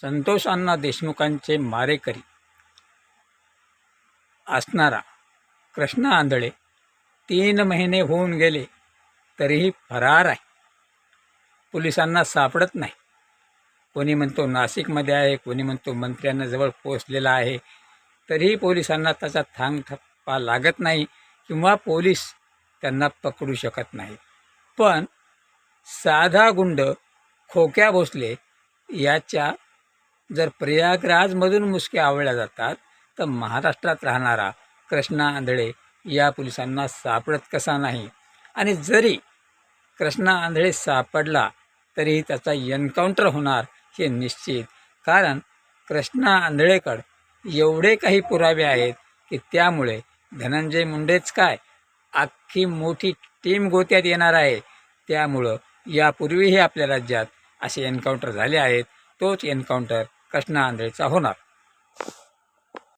संतोष अण्णा देशमुखांचे मारेकरी असणारा कृष्णा आंधळे 3 महिने होऊन गेले तरीही फरार आहे. पोलिसांना सापडत नाही. कोणी म्हणतो नाशिकमध्ये आहे, कोणी म्हणतो मंत्र्यांना जवळ पोचलेला आहे. तरीही पोलिसांना त्याचा थांगठप्पा लागत नाही किंवा पोलीस त्यांना पकडू शकत नाही. पण साधा गुंड खोक्या भोसले याच्या जर प्रयागराजमधून मुसक्या आवळल्या जातात तर महाराष्ट्रात राहणारा कृष्णा आंधळे या पोलिसांना सापडत कसा नाही. आणि जरी कृष्णा आंधळे सापडला तरीही त्याचा एन्काउंटर होणार हे निश्चित. कारण कृष्णा आंधळेकडे एवढे काही पुरावे आहेत की त्यामुळे धनंजय मुंडेच काय अख्खी मोठी टीम गोत्यात येणार आहे. त्यामुळं यापूर्वीही आपल्या राज्यात असे एन्काउंटर झाले आहेत. तोच एन्काउंटर कृष्णा आंधळेचा होणार.